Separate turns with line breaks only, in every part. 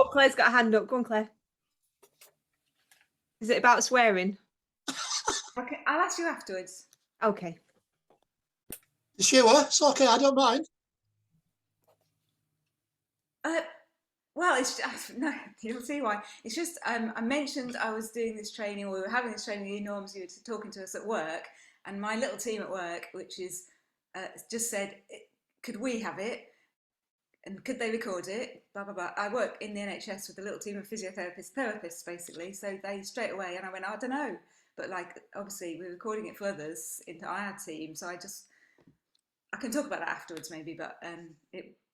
Oh, Claire's got a hand up. Go on, Claire. Is it about swearing?
Okay, I'll ask you afterwards.
Okay.
Sure, it's okay, I don't mind.
Well, it's no, you'll see why. It's just I mentioned I was doing this training, or we were having this training in Norrms. You were talking to us at work, and my little team at work, which is just said, could we have it? And could they record it? Blah blah blah. I work in the NHS with a little team of therapists, basically. So they straight away, and I went, I don't know, but like obviously we're recording it for others into our team, so I can talk about that afterwards maybe, but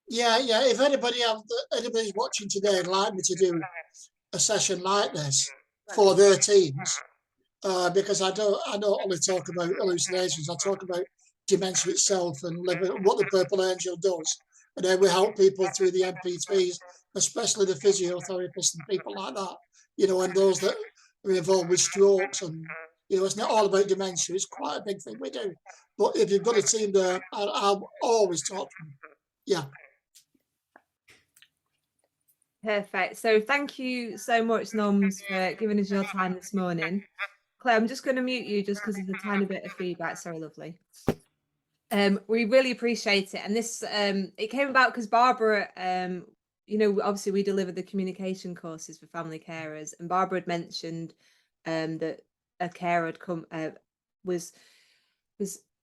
Yeah. If anybody's watching today and like me to do a session like this for their teams, because I don't only talk about hallucinations. I talk about dementia itself and what the Purple Angel does, and then we help people through the MP3s, especially the physiotherapists and people like that. And those that are involved with strokes, and it's not all about dementia. It's quite a big thing we do. But if you've got a team there, I'll always talk to them. Yeah.
Perfect. So thank you so much, Norrms, for giving us your time this morning. Claire, I'm just going to mute you just because of the tiny bit of feedback. Sorry, lovely. We really appreciate it. And this, it came about because Barbara, obviously we deliver the communication courses for family carers, and Barbara had mentioned that a carer had come, was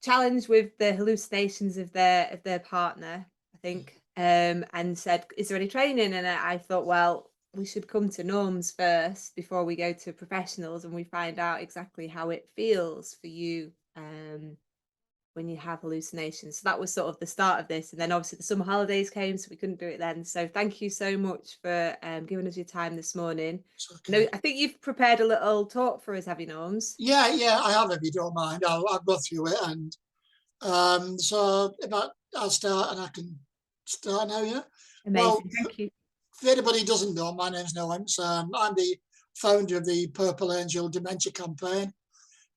challenged with the hallucinations of their partner, I think, and said, is there any training? And I thought, well, we should come to Norrms first before we go to professionals, and we find out exactly how it feels for you when you have hallucinations. So that was sort of the start of this, and then obviously the summer holidays came, so we couldn't do it then. So thank you so much for giving us your time this morning. Okay. I think you've prepared a little talk for us, have you, Norrms?
Yeah, I have, if you don't mind. I'll go through it, and so I'll start, and I can start now. Yeah.
Amazing. Well, thank you.
If anybody doesn't know, my name's Norrms. I'm the founder of the Purple Angel Dementia Campaign.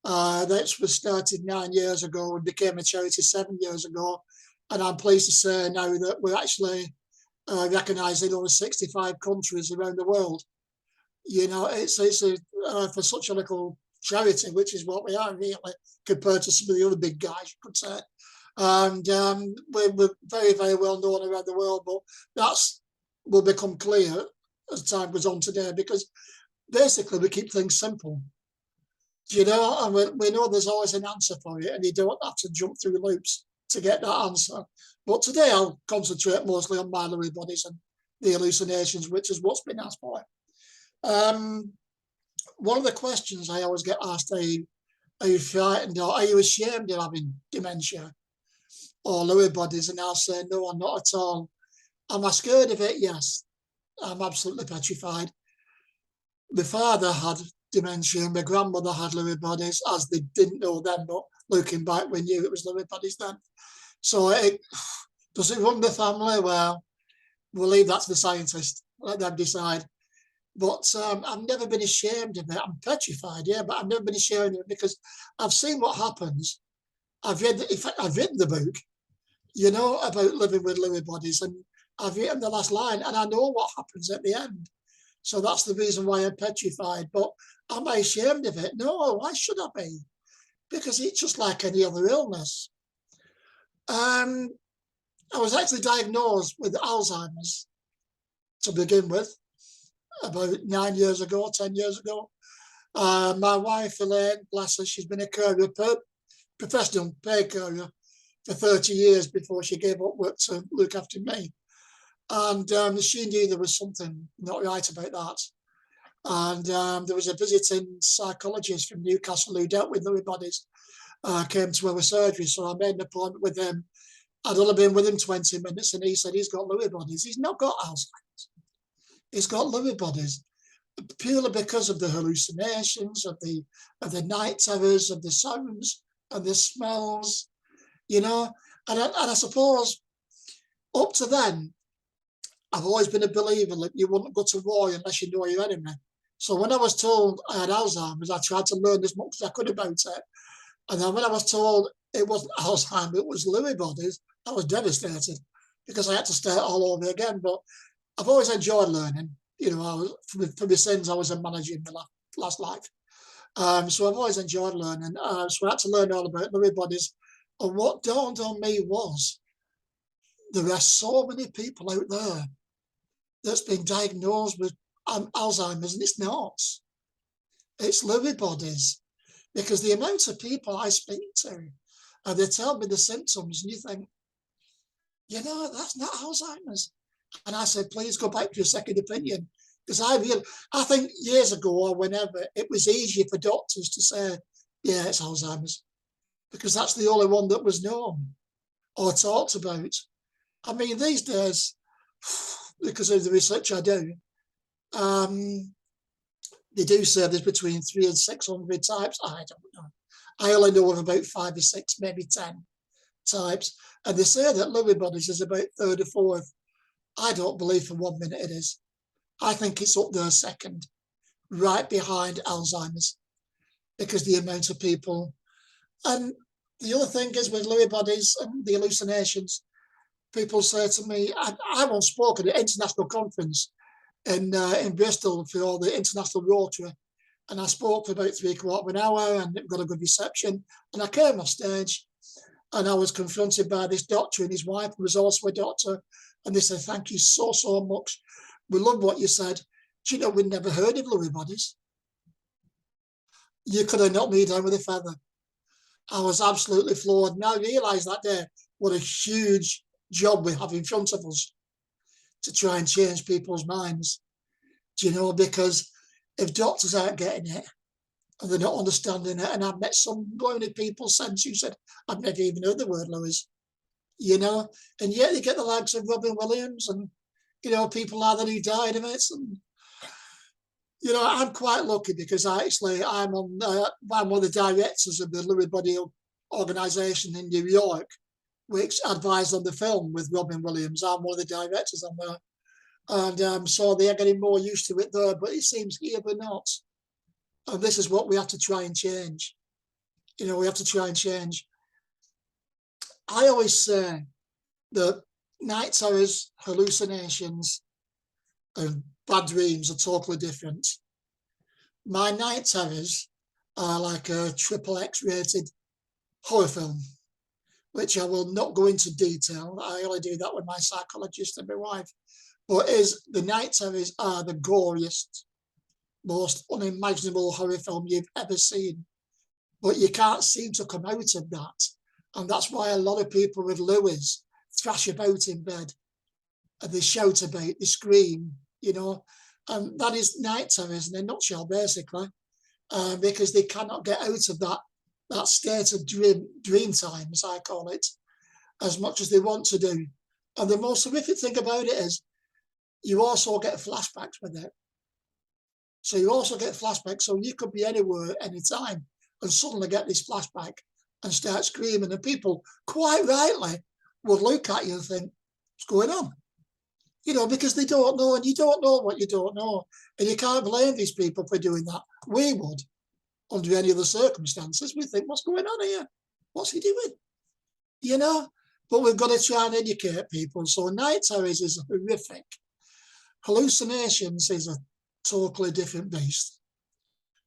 That was started 9 years ago and became a charity 7 years ago. And I'm pleased to say now that we're actually recognised in over 65 countries around the world. It's for such a little charity, which is what we are really, compared to some of the other big guys, you could say. And we're very, very well known around the world, but will become clear as time goes on today, because basically we keep things simple. And we know there's always an answer for it, and you don't have to jump through loops to get that answer. But today I'll concentrate mostly on my Lewy bodies and the hallucinations, which is what's been asked for. One of the questions I always get asked, are you frightened, or are you ashamed of having dementia or Lewy bodies? And I'll say, no, I'm not at all. Am I scared of it? Yes, I'm absolutely petrified. My father had dementia, my grandmother had Lewy bodies, as they didn't know then, but looking back, we knew it was Lewy bodies then. So does it run the family? Well, we'll leave that to the scientists, let them decide. But I've never been ashamed of it. I'm petrified, yeah, but I've never been ashamed of it because I've seen what happens. I've written the book, about living with Lewy bodies, and I've written the last line, and I know what happens at the end. So that's the reason why I'm petrified. But am I ashamed of it? No, why should I be? Because it's just like any other illness. I was actually diagnosed with Alzheimer's to begin with, about 9 years ago, 10 years ago. My wife, Elaine, bless her, she's been a carer, professional paid carer for 30 years before she gave up work to look after me. And she knew there was something not right about that. And there was a visiting psychologist from Newcastle who dealt with Lewy bodies, came to our surgery. So I made an appointment with him. I'd only been with him 20 minutes, and he said he's got Lewy bodies. He's not got Alzheimer's. He's got Lewy bodies, purely because of the hallucinations, of the night terrors, of the sounds and the smells, And I suppose up to then, I've always been a believer that you wouldn't go to war unless you know your enemy. So when I was told I had Alzheimer's, I tried to learn as much as I could about it. And then when I was told it wasn't Alzheimer's, it was Lewy bodies, I was devastated because I had to start all over again. But I've always enjoyed learning. you know, I was, for my sins, I was a manager in my last life. So I've always enjoyed learning. So I had to learn all about Lewy bodies. And what dawned on me was there are so many people out there that's been diagnosed with Alzheimer's, and it's not. It's Lewy bodies. Because the amount of people I speak to, and they tell me the symptoms, and you think, you know, that's not Alzheimer's. And I said, please go back to your second opinion. Because I think years ago or whenever, it was easier for doctors to say, yeah, it's Alzheimer's. Because that's the only one that was known or talked about. I mean, these days, because of the research I do, they do say there's between 300 and 600 types. I don't know. I only know of about 5 or 6, maybe 10 types. And they say that Lewy bodies is about third or fourth. I don't believe for 1 minute it is. I think it's up there second, right behind Alzheimer's, because the amount of people. And the other thing is with Lewy bodies and the hallucinations, people say to me, I once spoke at an international conference in Bristol for all the International Rotary, and I spoke for about 3/4 of an hour and got a good reception. And I came off stage and I was confronted by this doctor and his wife, who was also a doctor, and they said, thank you so much. We love what you said. Do you know, we'd never heard of Lewy bodies. You could have knocked me down with a feather. I was absolutely floored. And I realised that day what a huge job we have in front of us to try and change people's minds. Do you know, because if doctors aren't getting it and they're not understanding it, and I've met some lonely people since who said, I've never even heard the word Lewis, you know, and yet you get the likes of Robin Williams and, you know, people like that who died of it. And, you know, I'm quite lucky because I'm one of the directors of the Lewy Body organisation in New York, which advised on the film with Robin Williams. I'm one of the directors on there. And so they're getting more used to it there, but it seems here they're not. And this is what we have to try and change. You know, we have to try and change. I always say that night terrors, hallucinations, and bad dreams are totally different. My night terrors are like a XXX rated horror film, which I will not go into detail. I only do that with my psychologist and my wife. But the night terrors are the goriest, most unimaginable horror film you've ever seen. But you can't seem to come out of that. And that's why a lot of people with Lewis thrash about in bed. And they shout about, they scream, you know. And that is night terrors in a nutshell, basically. Because they cannot get out of that state of dream time, as I call it, as much as they want to do. And the most horrific thing about it is you also get flashbacks with it. So you also get flashbacks. So you could be anywhere, anytime, and suddenly get this flashback and start screaming. And people, quite rightly, would look at you and think, what's going on? You know, because they don't know, and you don't know what you don't know. And you can't blame these people for doing that. We would, under any other circumstances. We think, what's going on here? What's he doing? You know? But we've got to try and educate people. So night terrors is horrific. Hallucinations is a totally different beast.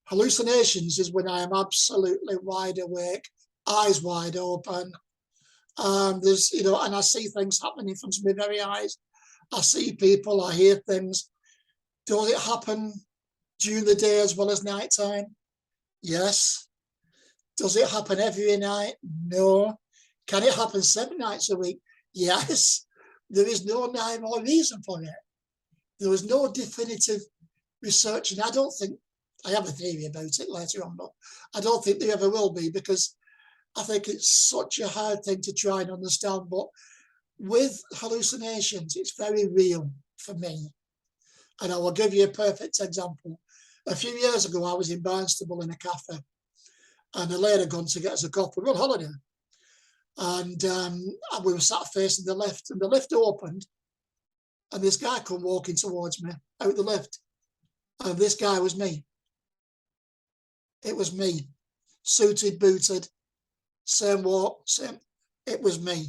Hallucinations is when I am absolutely wide awake, eyes wide open. There's, you know, and I see things happening in front of my very eyes. I see people, I hear things. Does it happen during the day as well as nighttime? Yes. Does it happen every night? No. Can it happen 7 nights a week? Yes. There is no rhyme or reason for it. There was no definitive research, and I don't think, I have a theory about it later on, but I don't think there ever will be, because I think it's such a hard thing to try and understand. But with hallucinations, it's very real for me. And I will give you a perfect example. A few years ago, I was in Barnstable in a cafe, and a lady had gone to get us a coffee. We were on holiday. And we were sat facing the lift, and the lift opened, and this guy come walking towards me out the lift. And this guy was me. It was me. Suited, booted, same walk, same. It was me.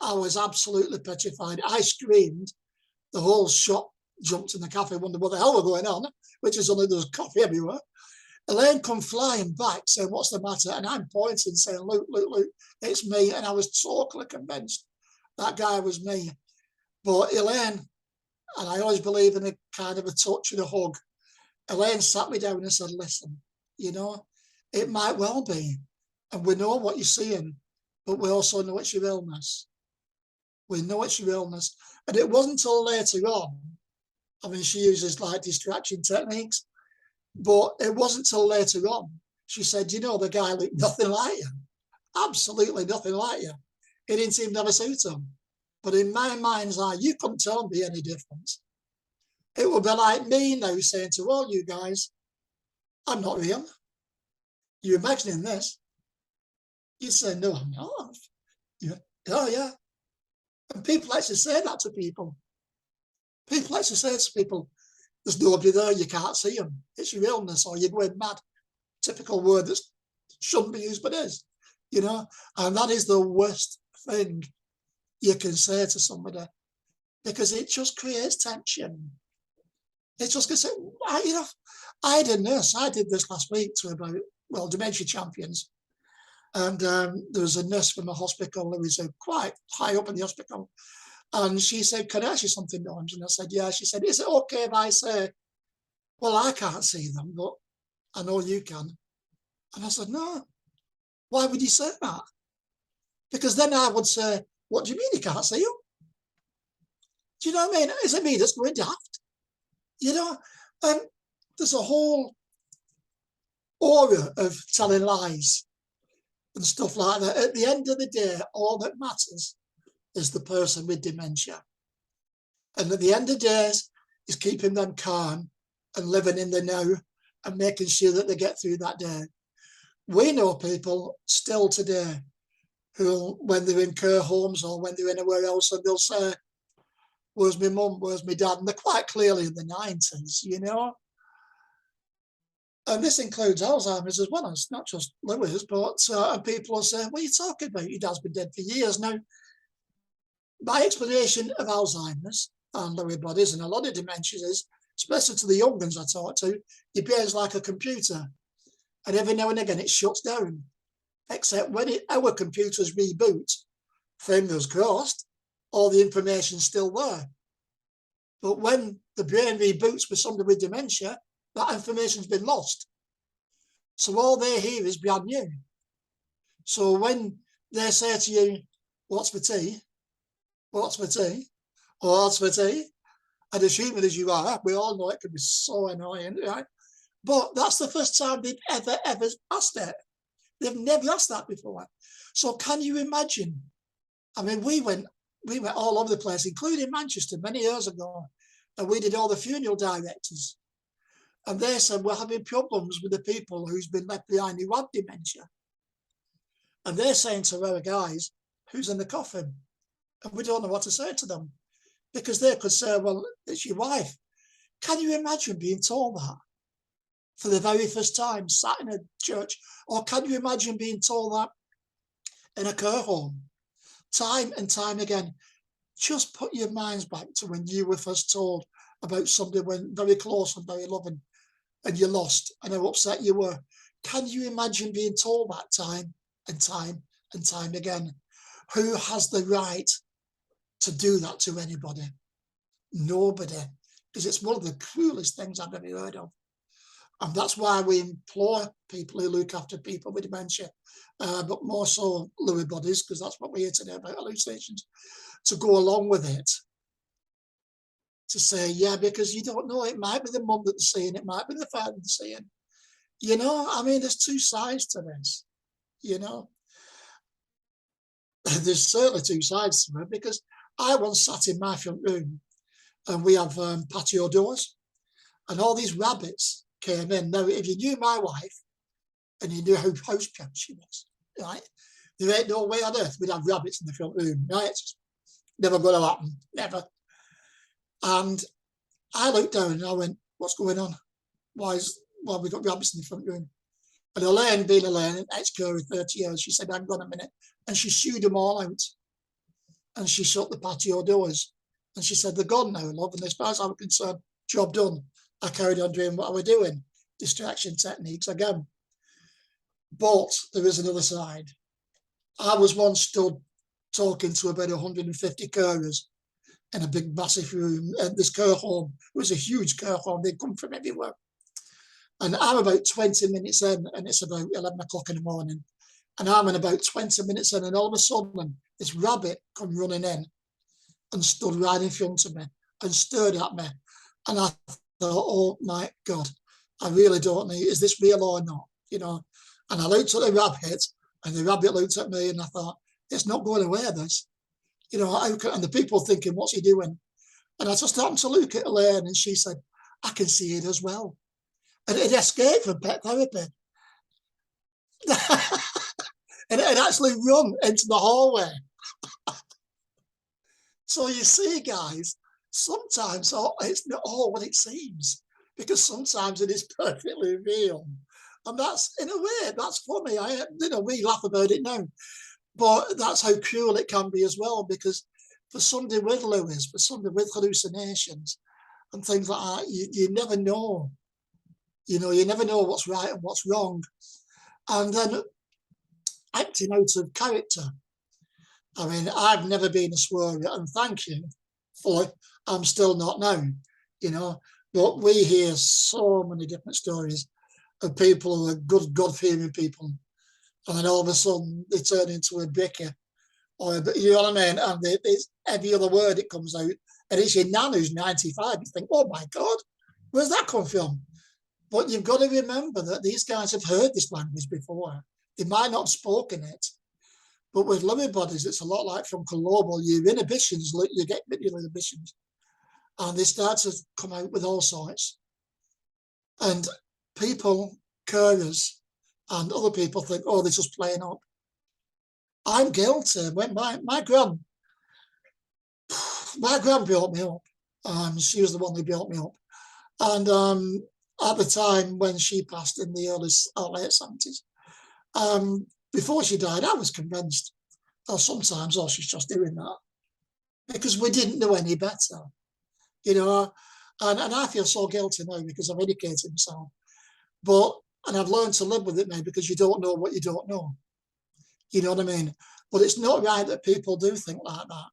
I was absolutely petrified. I screamed. The whole shop jumped in the cafe, wondered what the hell was going on, which is only there's coffee everywhere. Elaine come flying back saying, what's the matter? And I'm pointing saying, Luke, it's me. And I was totally convinced that guy was me. But Elaine, and I always believe in a kind of a touch and a hug, Elaine sat me down and said, listen, you know, it might well be. And we know what you're seeing, but we also know it's your illness. We know it's your illness. And it wasn't until later on, I mean, she uses like distraction techniques, but it wasn't till later on, she said, you know, the guy looked nothing like you. Absolutely nothing like you. He didn't seem to have a suit on. But in my mind's eye, you couldn't tell me any difference. It would be like me now saying to all you guys, I'm not real. You're imagining this. You'd say, no, I'm not. Oh, yeah. And people actually say that to people. People actually say to people, there's nobody there, you can't see them. It's your illness or you're going mad. Typical word that shouldn't be used, but is, you know. And that is the worst thing you can say to somebody because it just creates tension. It's just going to say, you know, I had a nurse, I did this last week to about, well, dementia champions. And there was a nurse from a hospital who was quite high up in the hospital. And she said, can I ask you something, Norrms? And I said, yeah. She said, is it okay if I say, well, I can't see them, but I know you can. And I said, no. Why would you say that? Because then I would say, what do you mean you can't see them? Do you know what I mean? Is it me that's going daft? You know, and there's a whole aura of telling lies and stuff like that. At the end of the day, all that matters is the person with dementia. And at the end of days, is keeping them calm and living in the now and making sure that they get through that day. We know people still today who, when they're in care homes or when they're anywhere else, and they'll say, where's my mum, where's my dad? And they're quite clearly in the 90s, you know. And this includes Alzheimer's as well. It's not just Lewy's, but and people are saying, what are you talking about? Your dad's been dead for years. Now, my explanation of Alzheimer's and Lewy bodies and a lot of dementias is, especially to the young ones I talk to, your brain's like a computer. And every now and again it shuts down. Except when our computers reboot, fingers crossed, all the information's still there. But when the brain reboots with somebody with dementia, that information's been lost. So all they hear is brand new. So when they say to you, what's for tea? What's for tea? Or what's for tea? And as human as you are, we all know it can be so annoying, right? But that's the first time they've ever asked it. They've never asked that before. So can you imagine? I mean, we went all over the place, including Manchester many years ago, and we did all the funeral directors. And they said, we're having problems with the people who's been left behind who have dementia. And they're saying to our guys, who's in the coffin? And we don't know what to say to them. Because they could say, well, it's your wife. Can you imagine being told that for the very first time, sat in a church? Or can you imagine being told that in a care home? Time and time again. Just put your minds back to when you were first told about somebody when very close and very loving, and you lost, and how upset you were. Can you imagine being told that time and time and time again? Who has the right to do that to anybody? Nobody. Because it's one of the cruelest things I've ever heard of. And that's why we implore people who look after people with dementia, but more so Lewy bodies, because that's what we're here today about, hallucinations, to go along with it. To say, yeah, because you don't know, it might be the mum that's seeing, it might be the father that's seeing. You know, I mean, there's two sides to this, you know. There's certainly two sides to it, because I once sat in my front room and we have patio doors and all these rabbits came in. Now, if you knew my wife and you knew how house-proud she was, right, there ain't no way on earth we'd have rabbits in the front room, right? It's never going to happen, never. And I looked down and I went, what's going on? Why we got rabbits in the front room? And Elaine, being Elaine, ex-carer 30 years, she said, hang on a minute. And she shooed them all out. And she shut the patio doors. And she said, they're gone now, love. And as far as I was concerned, job done. I carried on doing what I was doing, distraction techniques again. But there is another side. I was once stood talking to about 150 carers in a big, massive room at this care home. It was a huge care home. They'd come from everywhere. And I'm about 20 minutes in, and it's about 11 o'clock in the morning. And I'm in about 20 minutes in, and all of a sudden, this rabbit come running in and stood right in front of me and stared at me. And I thought, oh my God, I really don't know, is this real or not? You know, and I looked at the rabbit, and the rabbit looked at me, and I thought, it's not going away, this. You know, and the people thinking, what's he doing? And I just happened to look at Elaine, and she said, I can see it as well. And it escaped from pet therapy. And it actually run into the hallway. So you see, guys, sometimes it's not all what it seems, because sometimes it is perfectly real. And that's, in a way, that's funny. We laugh about it now. But that's how cruel it can be as well, because for somebody with Lewy's, for somebody with hallucinations and things like that, you never know. You know, you never know what's right and what's wrong. And then acting out of character. I mean, I've never been a swearer, and thank you for, I'm still not now, you know, but we hear so many different stories of people who are good, God-fearing people, and then all of a sudden they turn into a bicker, or you know what I mean, and it's every other word it comes out, and it's your nan who's 95, you think, oh my God, where's that come from? But you've got to remember that these guys have heard this language before. They might not have spoken it, but with Lewy bodies, it's a lot like from global. Your inhibitions, you get your inhibitions, and they start to come out with all sorts. And people, carers, and other people think, oh, they're just playing up. I'm guilty. When my gran built me up. She was the one who built me up. And at the time when she passed in the late 70s, before she died, I was convinced, sometimes, she's just doing that, because we didn't know any better, you know. And I feel so guilty now because I've educated myself. And I've learned to live with it now, because you don't know what you don't know. You know what I mean? But it's not right that people do think like that.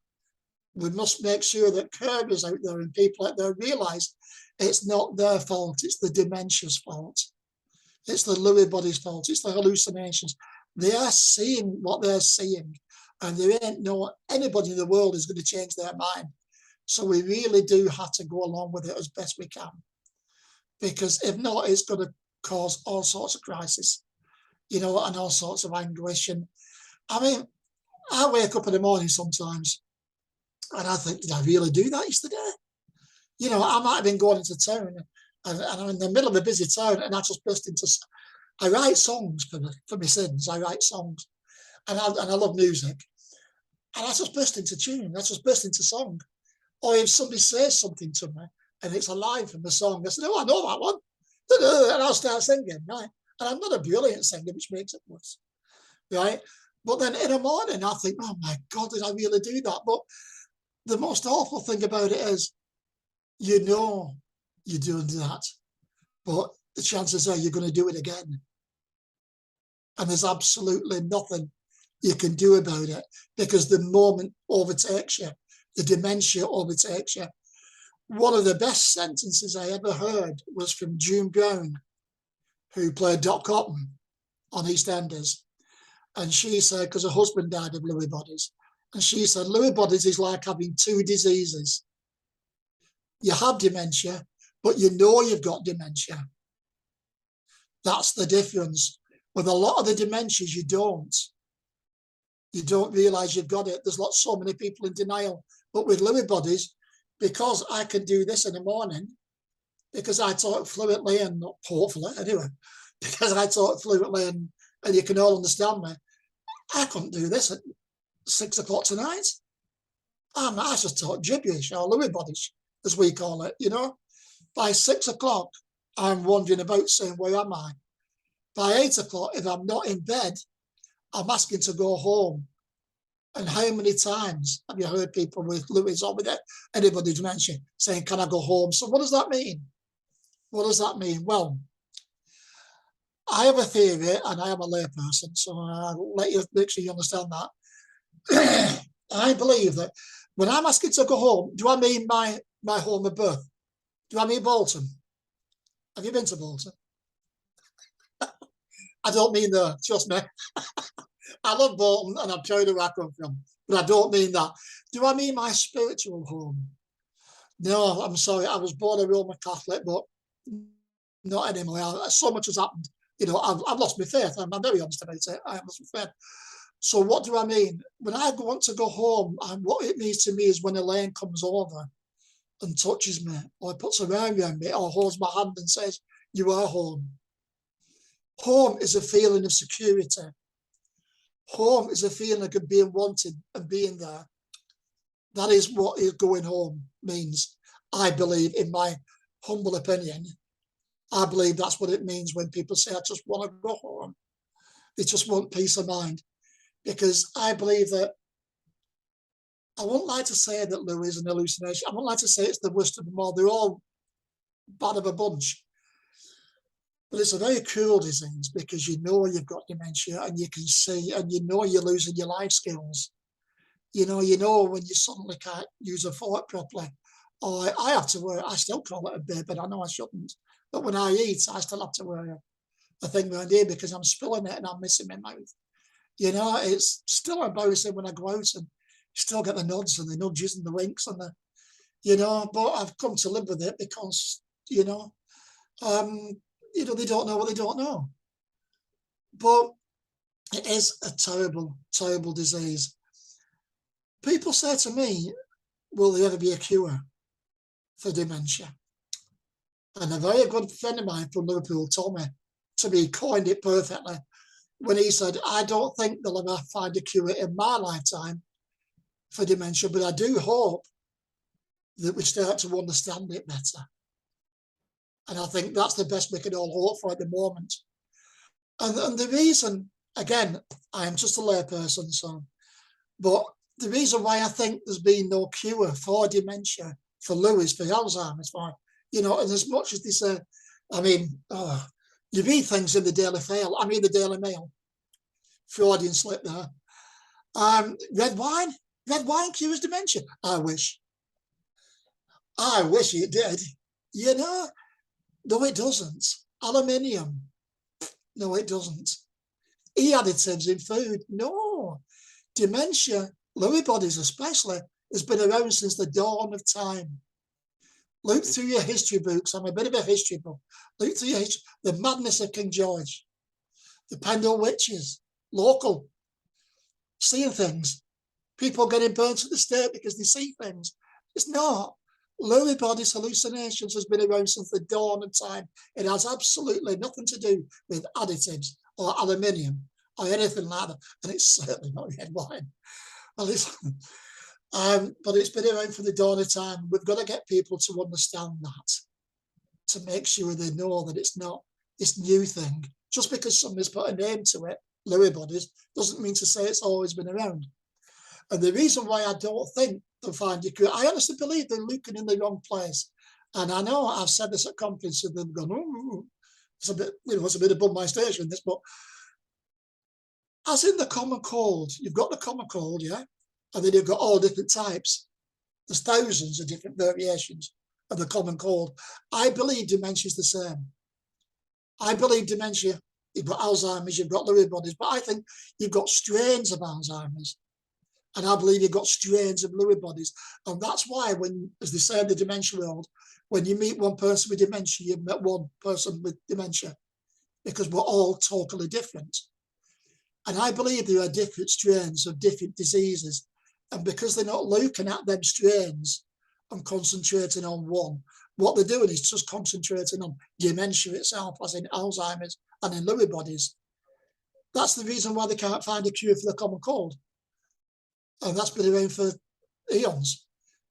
We must make sure that carers out there and people out there realise it's not their fault, it's the dementia's fault. It's the Lewy body's fault, it's the hallucinations. They are seeing what they're seeing, and there ain't anybody in the world is going to change their mind. So we really do have to go along with it as best we can, because if not, it's going to cause all sorts of crisis, you know, and all sorts of anguish. And I mean, I wake up in the morning sometimes and I think, did I really do that yesterday? You know, I might have been going into town and I'm in the middle of a busy town, and I just burst into, I write songs for my sins. I write songs, and I love music. And I just burst into tune. I just burst into song. Or if somebody says something to me and it's a line from the song, I say, oh, I know that one. And I'll start singing, right? And I'm not a brilliant singer, which makes it worse, right? But then in the morning, I think, oh my God, did I really do that? But the most awful thing about it is, you know you're doing that, but the chances are you're going to do it again. And there's absolutely nothing you can do about it, because the moment overtakes you, the dementia overtakes you. One of the best sentences I ever heard was from June Brown, who played Doc Cotton on EastEnders. And she said, because her husband died of Lewy bodies, and she said, Lewy bodies is like having two diseases. You have dementia, but you know you've got dementia. That's the difference. With a lot of the dementias, you don't. You don't realise you've got it. There's so many people in denial. But with Lewy bodies, because I can do this in the morning, because I talk fluently, and not hopefully anyway, because I talk fluently and you can all understand me, I couldn't do this at 6 o'clock tonight. I just talk gibberish, or Lewy bodies, as we call it, you know. By 6 o'clock, I'm wandering about saying, where am I? By 8 o'clock, if I'm not in bed, I'm asking to go home. And how many times have you heard people with Lewy's or with anybody with dementia saying, can I go home? So what does that mean? What does that mean? Well, I have a theory, and I am a layperson, so I'll let you make sure you understand that. I believe that when I'm asking to go home, do I mean my home of birth? Do I mean Bolton? Have you been to Bolton? I don't mean that, trust me. I love Bolton and I'm proud of where I come from, but I don't mean that. Do I mean my spiritual home? No, I'm sorry. I was born a Roman Catholic, but not anymore. So much has happened. You know, I've lost my faith. I'm very honest about it. I have lost my faith. So what do I mean? When I want to go home, and what it means to me is when Elaine comes over and touches me, or puts her arm around me, or holds my hand and says, you are home. Home is a feeling of security. Home is a feeling of being wanted and being there. That is what going home means, I believe, in my humble opinion. I believe that's what it means when people say, I just want to go home. They just want peace of mind. Because I believe that, I wouldn't like to say that Lewy is an hallucination. I wouldn't like to say it's the worst of them all. They're all bad of a bunch. But it's a very cruel disease because you know you've got dementia and you can see, and you know you're losing your life skills. You know when you suddenly can't use a fork properly. Or I have to wear, I still call it a bib, but I know I shouldn't. But when I eat, I still have to wear a thing around here because I'm spilling it and I'm missing my mouth. You know, it's still embarrassing when I go out and still get the nods and the nudges and the winks and the, you know, but I've come to live with it because, they don't know what they don't know. But it is a terrible, terrible disease. People say to me, will there ever be a cure for dementia? And a very good friend of mine from Liverpool told me, to me, coined it perfectly, when he said, I don't think they'll ever find a cure in my lifetime for dementia, but I do hope that we start to understand it better. And I think that's the best we can all hope for at the moment. And the reason, again, I am just a layperson, but the reason why I think there's been no cure for dementia, for Lewy's, for Alzheimer's, and as much as they say, you read things in the the Daily Mail, Freudian slip there. Red wine cures dementia. I wish it did. No, it doesn't. Aluminium, no, it doesn't. E-additives in food, no. Dementia, Lewy bodies especially, has been around since the dawn of time. Look through your history books. I'm a bit of a history book. Look through your history. The madness of King George, the Pendle witches, local, seeing things. People getting burnt at the stake because they see things. It's not. Lewy bodies hallucinations has been around since the dawn of time. It has absolutely nothing to do with additives or aluminium or anything like that. And it's certainly not red wine. Well, but it's been around from the dawn of time. We've got to get people to understand that, to make sure they know that it's not this new thing. Just because somebody's put a name to it, Lewy bodies, doesn't mean to say it's always been around. And the reason why I don't think they'll find a cure, I honestly believe they're looking in the wrong place. And I know I've said this at conferences, and they've gone, it's a bit above my station, this, but as in the common cold, you've got the common cold, yeah? And then you've got all different types. There's thousands of different variations of the common cold. I believe dementia is the same. I believe dementia, you've got Alzheimer's, you've got Lewy bodies, but I think you've got strains of Alzheimer's. And I believe you've got strains of Lewy bodies. And that's why when, as they say in the dementia world, when you meet one person with dementia, you've met one person with dementia, because we're all totally different. And I believe there are different strains of different diseases. And because they're not looking at them strains and concentrating on one, what they're doing is just concentrating on dementia itself, as in Alzheimer's and in Lewy bodies. That's the reason why they can't find a cure for the common cold. And that's been around for eons,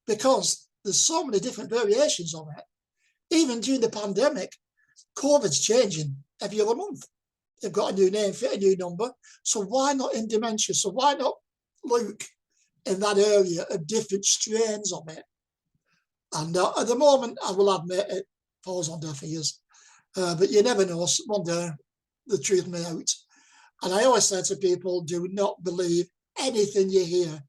because there's so many different variations of it. Even during the pandemic, COVID's changing every other month. They've got a new name, fit a new number. So why not in dementia? So why not Luke in that area of different strains of it. And at the moment, I will admit it falls on deaf ears. But you never know, one day the truth may out. And I always say to people, do not believe anything you hear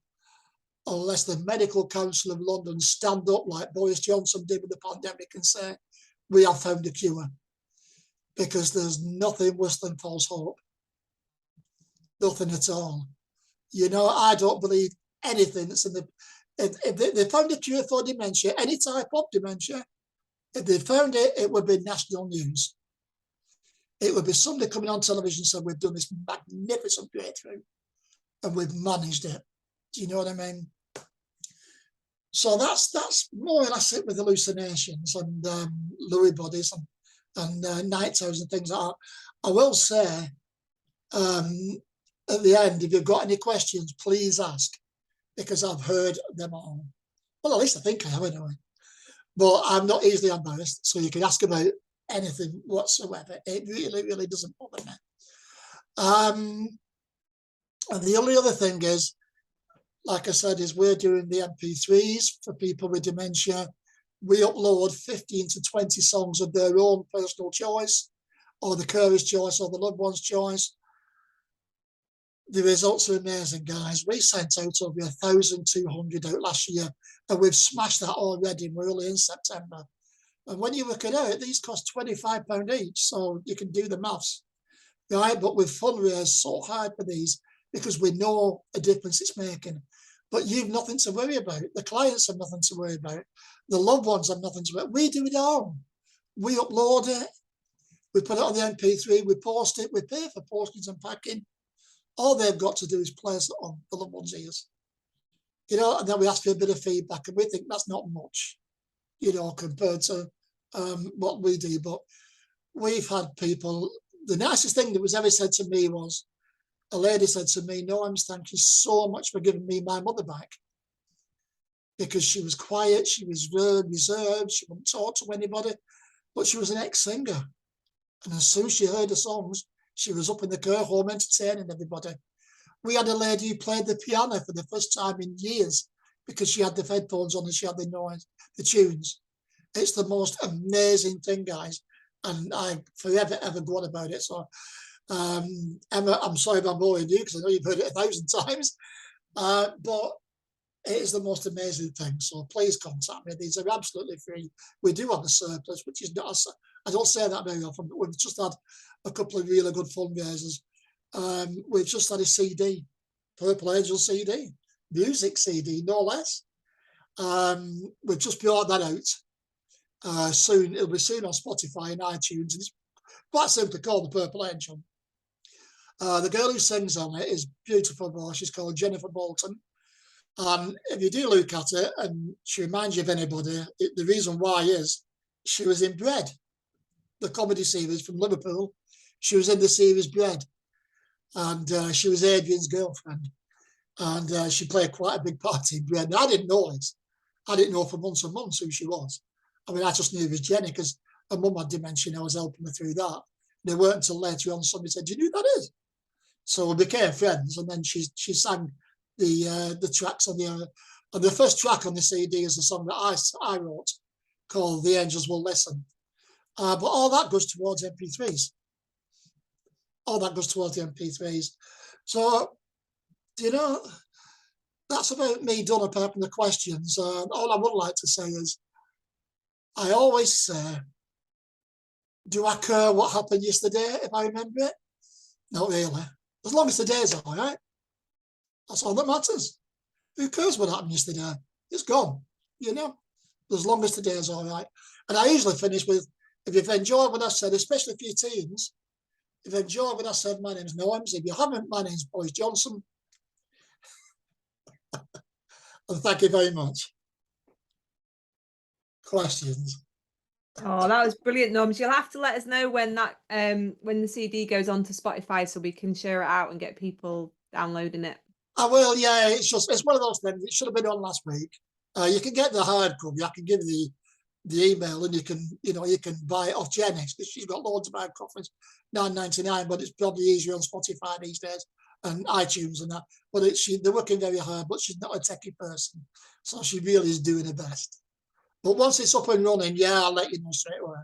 unless the Medical Council of London stand up like Boris Johnson did with the pandemic and say, we have found a cure. Because there's nothing worse than false hope. Nothing at all. You know, I don't believe anything that's in the... If they found a cure for dementia, any type of dementia, if they found it, it would be national news. It would be somebody coming on television and saying, we've done this magnificent breakthrough and we've managed it. Do you know what I mean? So that's more or less it with hallucinations and Lewy bodies and night terrors and things like that. I will say at the end, if you've got any questions, please ask, because I've heard them all. Well, at least I think I have anyway. But I'm not easily embarrassed, so you can ask about anything whatsoever. It really, really doesn't bother me. And the only other thing is, like I said, is we're doing the MP3s for people with dementia. We upload 15 to 20 songs of their own personal choice, or the carer's choice, or the loved one's choice. The results are amazing, guys. We sent out over 1,200 out last year, and we've smashed that already. We're only in September. And when you work it out, these cost £25 each, so you can do the maths, right? But we've fundraised so hard for these because we know a difference it's making. But you've nothing to worry about. The clients have nothing to worry about. The loved ones have nothing to worry about. We do it all. We upload it. We put it on the MP3. We post it. We pay for postage and packing. All they've got to do is place it on the loved one's ears. You know, and then we ask for a bit of feedback, and we think that's not much, you know, compared to what we do. But we've had people, the nicest thing that was ever said to me was, a lady said to me, Norrms, thank you so much for giving me my mother back. Because she was quiet, she was very reserved, she wouldn't talk to anybody, but she was an ex-singer. And as soon as she heard the songs, she was up in the care home entertaining everybody. We had a lady who played the piano for the first time in years because she had the headphones on and she had the noise, the tunes. It's the most amazing thing, guys. And I forever, ever go on about it. So, Emma, I'm sorry if I'm boring you because I know you've heard it 1,000 times. But it is the most amazing thing. So please contact me. These are absolutely free. We do have a surplus, which is not, I don't say that very often, but we've just had a couple of really good fundraisers. We've just had a CD, Purple Angel CD, music CD, no less. We've just brought that out. Soon, it'll be soon on Spotify and iTunes. And it's quite simply called the Purple Angel. The girl who sings on it is beautiful voice. She's called Jennifer Bolton. If you do look at it and she reminds you of anybody, the reason why is she was in Bread, the comedy series from Liverpool. She was in the series Bread, and she was Adrian's girlfriend, and she played quite a big part in Bread. And I didn't know it. I didn't know for months and months who she was. I mean, I just knew it was Jenny because her mum had dementia and I was helping her through that. And it weren't until later on somebody said, do you know who that is? So we became friends, and then she sang the tracks on the first track on the CD is a song that I wrote called The Angels Will Listen. But all that goes towards MP3s. All that goes towards the MP3s. So, you know, that's about me done apart from the questions. All I would like to say is, I always say, do I care what happened yesterday if I remember it? Not really. As long as the day's all right. That's all that matters. Who cares what happened yesterday? It's gone, you know, as long as today's all right. And I usually finish with, if you've enjoyed what I said, especially for your teens, if you've enjoyed what I said, my name's Norrms. If you haven't, my name's Boris Johnson. And thank you very much. Questions?
Oh, that was brilliant, Norrms. You'll have to let us know when that when the CD goes on to Spotify so we can share it out and get people downloading it.
I will, yeah. It's one of those things. It should have been on last week. You can get the hard copy. I can give you the email, and you can buy it off Jenny because she's got loads of hard copies, £9.99. But it's probably easier on Spotify these days. and iTunes and that. But they're working very hard, but she's not a techie person. So she really is doing her best. But once it's up and running, yeah, I'll let you know straight away.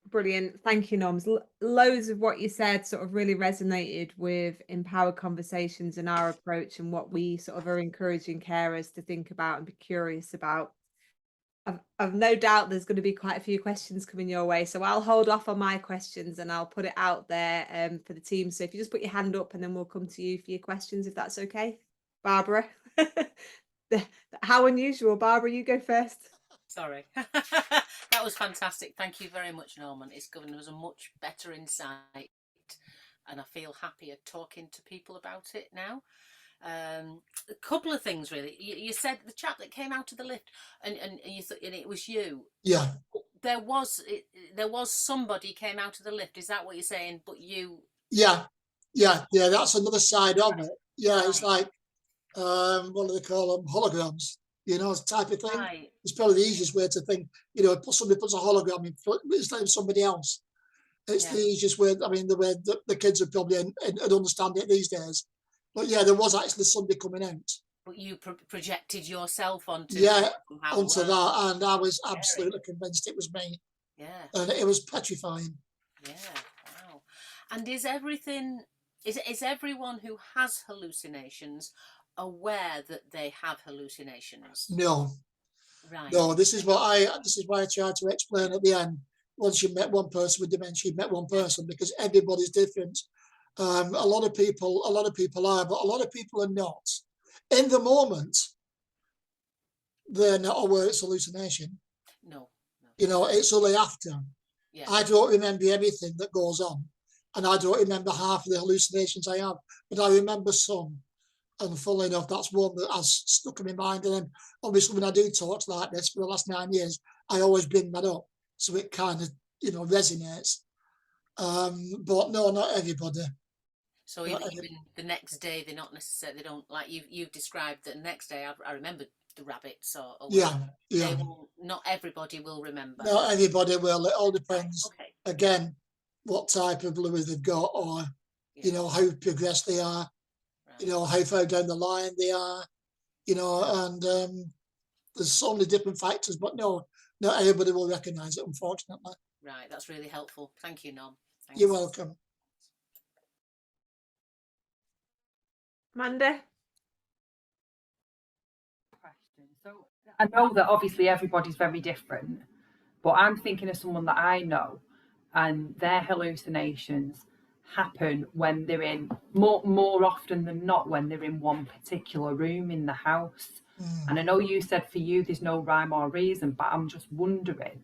Brilliant. Thank you, Norms. Loads of what you said sort of really resonated with empowered conversations and our approach and what we sort of are encouraging carers to think about and be curious about. I've no doubt there's going to be quite a few questions coming your way, so I'll hold off on my questions and I'll put it out there for the team. So if you just put your hand up and then we'll come to you for your questions, if that's okay. Barbara. How unusual. Barbara, you go first.
Sorry. That was fantastic. Thank you very much, Norman. It's given us a much better insight, and I feel happier talking to people about it now. A couple of things, really. You said the chap that came out of the lift, and you thought, and it was you.
Yeah.
There was somebody came out of the lift. Is that what you're saying? But you.
Yeah. That's another side of it. Yeah, it's like what do they call them? Holograms. Type of thing.
Right.
It's probably the easiest way to think. Somebody puts a hologram in front instead of somebody else. It's the easiest way. I mean, the way the kids are probably understand it these days. But yeah, there was actually somebody coming out.
But you projected yourself onto
that, and I was absolutely convinced it was me.
Yeah.
And it was petrifying.
Yeah. Wow. And is everyone who has hallucinations aware that they have hallucinations?
No.
Right.
No, this is why I tried to explain at the end. Once you met one person with dementia, you met one person, because everybody's different. A lot of people are, but a lot of people are not. In the moment, they're not aware it's hallucination.
No.
It's only after.
Yeah.
I don't remember everything that goes on, and I don't remember half of the hallucinations I have, but I remember some. And funnily enough, that's one that has stuck in my mind. And then obviously when I do talks like this for the last 9 years, I always bring that up. So it kind of, resonates. But no, not everybody.
So even the next day, they're not necessarily, they don't, like you've described that the next day, I remember the rabbits or
Yeah.
Not everybody will remember.
Not everybody will. It all depends,
okay.
Again, what type of Lewy they've got, or, how progressed they are. Right. How far down the line they are, and there's so many different factors, but no, not everybody will recognise it, unfortunately.
Right, that's really helpful. Thank you, Norm. Thanks.
You're welcome.
Amanda?
Question. So I know that obviously everybody's very different, but I'm thinking of someone that I know, and their hallucinations happen when they're in more often than not when they're in one particular room in the house. And I know you said for you there's no rhyme or reason, but I'm just wondering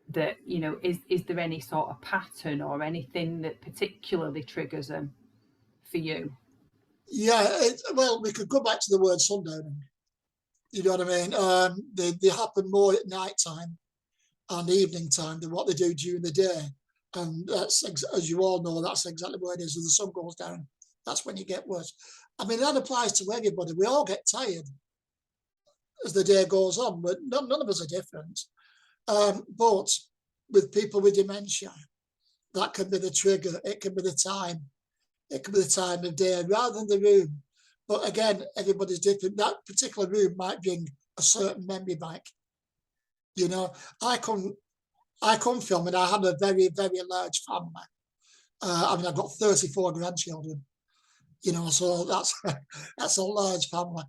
that, is there any sort of pattern or anything that particularly triggers them for you?
Yeah, well, we could go back to the word sundowning. You know what I mean? They happen more at night time and evening time than what they do during the day. And that's, as you all know, that's exactly what it is. As the sun goes down, that's when you get worse. I mean, that applies to everybody. We all get tired as the day goes on, but none of us are different. But with people with dementia, that can be the trigger. It can be the time. It can be the time of day rather than the room. But again, everybody's different. That particular room might bring a certain memory back. I come from, and I had a very, very large family. I've got 34 grandchildren, so that's a large family.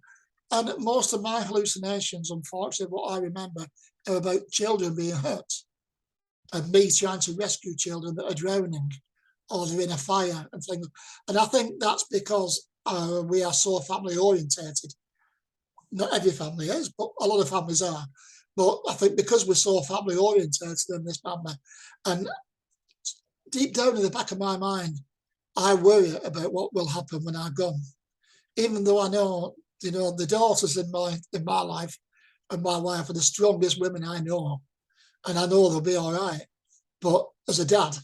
And most of my hallucinations, unfortunately, what I remember are about children being hurt and me trying to rescue children that are drowning or they're in a fire and things. And I think that's because we are so family orientated. Not every family is, but a lot of families are. But I think because we're so family orientated in this family, and deep down in the back of my mind, I worry about what will happen when I'm gone. Even though I know, the daughters in my life and my wife are the strongest women I know, and I know they'll be all right. But as a dad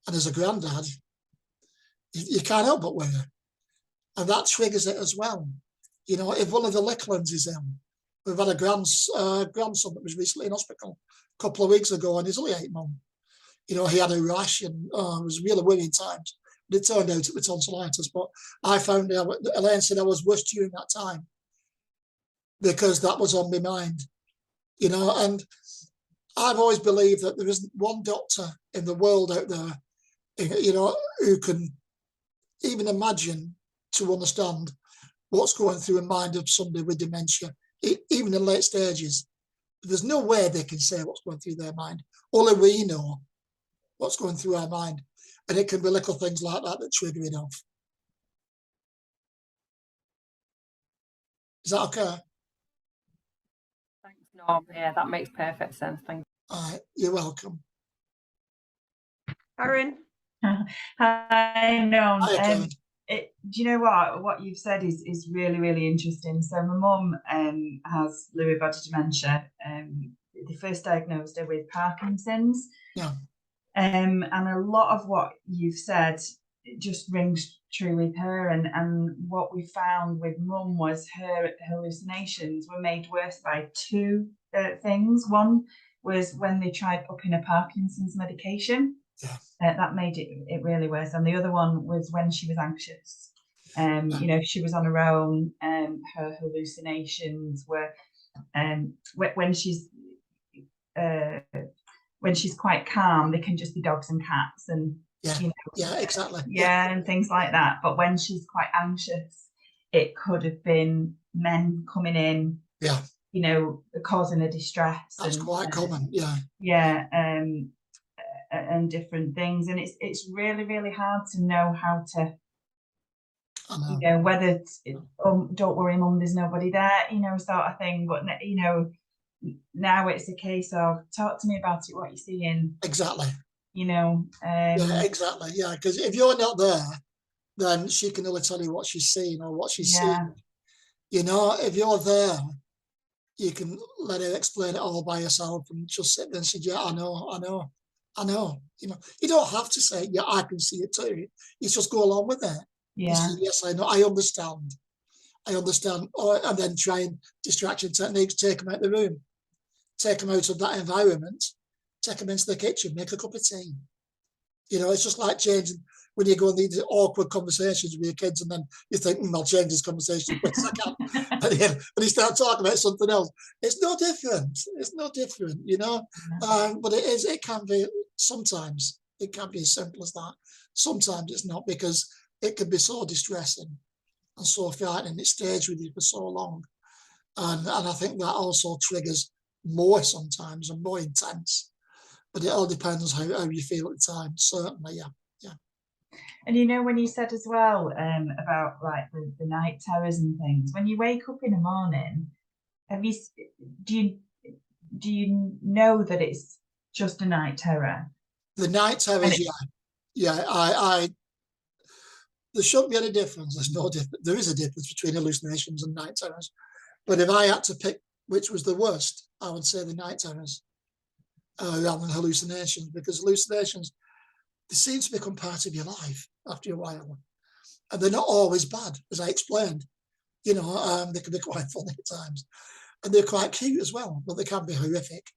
and as a granddad, you can't help but worry, and that triggers it as well. If one of the little ones is ill. We've had a grandson that was recently in hospital a couple of weeks ago, and he's only 8 months. He had a rash, and it was really worrying times. It turned out it was tonsillitis, but I found out, Elaine said I was worse during that time because that was on my mind, you know. And I've always believed that there isn't one doctor in the world out there, you know, who can even imagine to understand what's going through a mind of somebody with dementia, even in late stages. There's no way they can say what's going through their mind. Only we know what's going through our mind. And it can be little things like that that trigger it off. Is that okay?
Thanks, Norm. Yeah, that makes perfect sense. Thank you.
All right, you're welcome.
Aaron?
Hi, Norm.
Hi, Karen.
Do you know what you've said is really, really interesting. So my mum has Lewy Body Dementia. They first diagnosed her with Parkinson's.
Yeah.
And a lot of what you've said just rings true with her. And what we found with mum was her hallucinations were made worse by two things. One was when they tried upping a Parkinson's medication.
Yeah.
That made it really worse. And the other one was when she was anxious. You know, if she was on her own, her hallucinations were when she's quite calm, they can just be dogs and cats and you know,
yeah, exactly.
Yeah, and things like that. But when she's quite anxious, it could have been men coming in, you know, causing a distress.
That's quite common,
and different things. And it's really, really hard to know how to, you know, whether don't worry, mum, there's nobody there, you know, sort of thing. But, you know, now it's a case of talk to me about it, what you're seeing.
Exactly.
You know.
Yeah, exactly. Yeah, because if you're not there, then she can only tell you what she's seen or what she's seen. You know, if you're there, you can let her explain it all by herself and just sit there and say, yeah, I know. You know, you don't have to say, yeah, I can see it too. You just go along with it.
Yeah.
Say, yes, I know. I understand. And then trying distraction techniques, take them out of the room, take them out of that environment, take them into the kitchen, make a cup of tea. You know, it's just like changing when you go on these awkward conversations with your kids and then you think, I'll change this conversation as quick as I can. And then when you start talking about something else, it's no different. It's no different, you know. But it can be, sometimes it can be as simple as that. Sometimes it's not, because it can be so distressing and so frightening. It stays with you for so long. And I think that also triggers more sometimes and more intense. But it all depends how you feel at the time, certainly, yeah.
And you know, when you said as well about like the night terrors and things, when you wake up in the morning, do you know that it's just a night terror?
The night terrors, there shouldn't be any difference. There's no difference. There is a difference between hallucinations and night terrors. But if I had to pick which was the worst, I would say the night terrors rather than hallucinations, because hallucinations, they seem to become part of your life after a while. And they're not always bad, as I explained. You know, they can be quite funny at times. And they're quite cute as well, but they can be horrific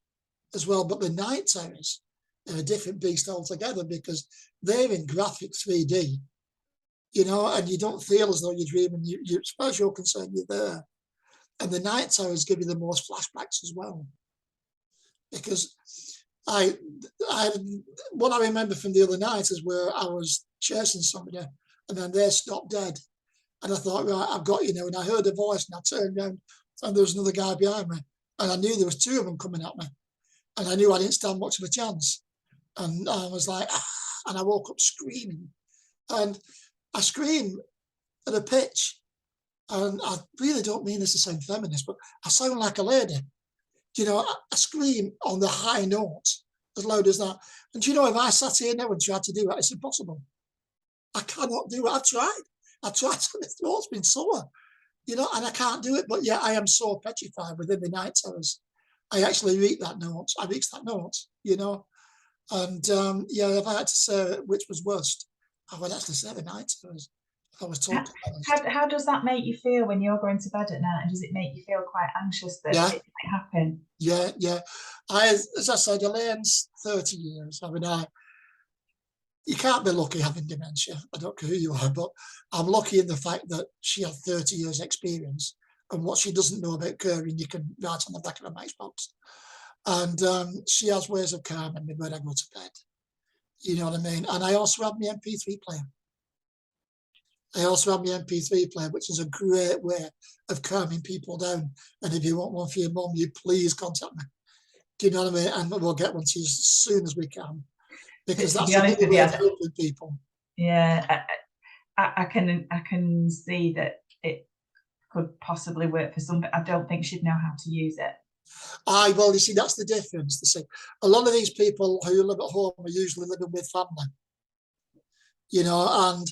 as well. But the night terrors are a different beast altogether, because they're in graphic 3D, you know, and you don't feel as though you're dreaming. You, as far as you're concerned, you're there. And the night terrors give you the most flashbacks as well. Because what I remember from the other night is where I was chasing somebody and then they stopped dead. And I thought, right, I've got you now. And I heard a voice and I turned around and there was another guy behind me. And I knew there was two of them coming at me. And I knew I didn't stand much of a chance. And I was like, and I woke up screaming. And I screamed at a pitch. And I really don't mean this to sound feminist, but I sound like a lady. You know, I scream on the high note as loud as that. And you know, if I sat here now and tried to do that, it's impossible. I cannot do it. I've tried. My throat's been sore, you know, and I can't do it. But yeah, I am so petrified within the night terrors. I actually reached that note. You know. And yeah, if I had to say which was worst, I would actually say the night terrors. I was totally honest.
How does that make you feel when you're going to bed at night? And does it make you feel quite anxious that it might happen?
Yeah. As I said, Elaine's 30 years. I mean, you can't be lucky having dementia. I don't care who you are, but I'm lucky in the fact that she had 30 years experience, and what she doesn't know about curing, you can write on the back of a matchbox. And she has ways of calming me when I go to bed. You know what I mean? And I also have my MP3 player. Which is a great way of calming people down. And if you want one for your mum, you please contact me. Do you know what I mean? And we'll get one to you as soon as we can, because
To
that's
be honest
another
with
way
you,
of helping people.
Yeah, I can see that it could possibly work for some, but I don't think she'd know how to use it.
Well, you see, that's the difference. You see, a lot of these people who live at home are usually living with family, you know, and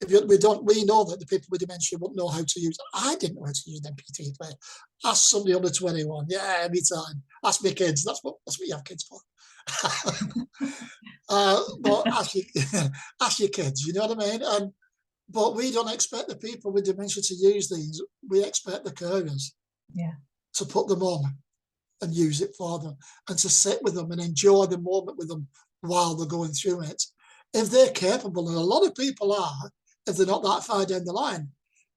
if we know that the people with dementia won't know how to use it. I didn't know how to use an MP3 player. Ask somebody under 21. Yeah, every time. Ask my kids. That's what you have kids for. But ask your kids. You know what I mean? But we don't expect the people with dementia to use these. We expect the carers to put them on and use it for them, and to sit with them and enjoy the moment with them while they're going through it. If they're capable, and a lot of people are, if they're not that far down the line,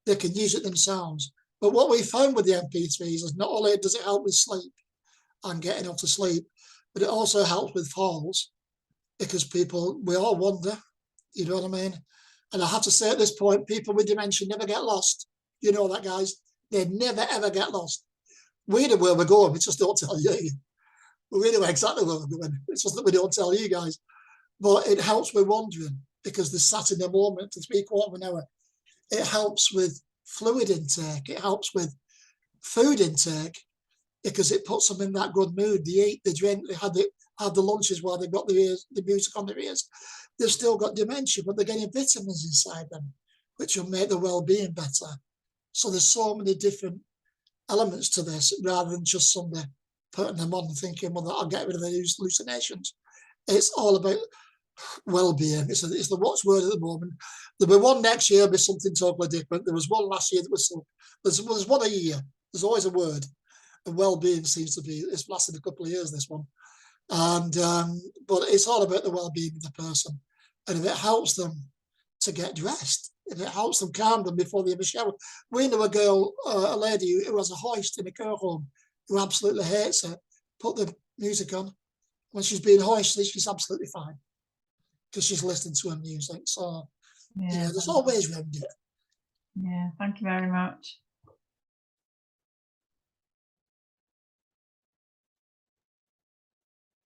they can use it themselves. But what we found with the MP3s is not only does it help with sleep and getting off to sleep, but it also helps with falls, because we all wander, you know what I mean? And I have to say at this point, people with dementia never get lost. You know that, guys. They never, ever get lost. We know where we're going, we just don't tell you. We know exactly where we're going. It's just that we don't tell you guys. But it helps with wandering, because they're sat in the moment for 3/4 of an hour. It helps with fluid intake. It helps with food intake, because it puts them in that good mood. They eat, they drink, they have the lunches while they've got the music on their ears. They've still got dementia, but they're getting vitamins inside them, which will make their well-being better. So there's so many different elements to this, rather than just somebody putting them on and thinking, well, I'll get rid of the hallucinations. It's all about well-being. It's the watchword at the moment. There'll be one next year, be something totally different. There was one last year that was there's one a year. There's always a word. And well-being seems to be, it's lasted a couple of years, this one. And but it's all about the well-being of the person. And if it helps them to get dressed, if it helps them calm them before they have a shower. We know a girl, a lady who has a hoist in a care home, who absolutely hates it. Put the music on. When she's being hoisted, she's absolutely fine, because she's listening to her music. So yeah, there's always round it.
Yeah, thank you very much.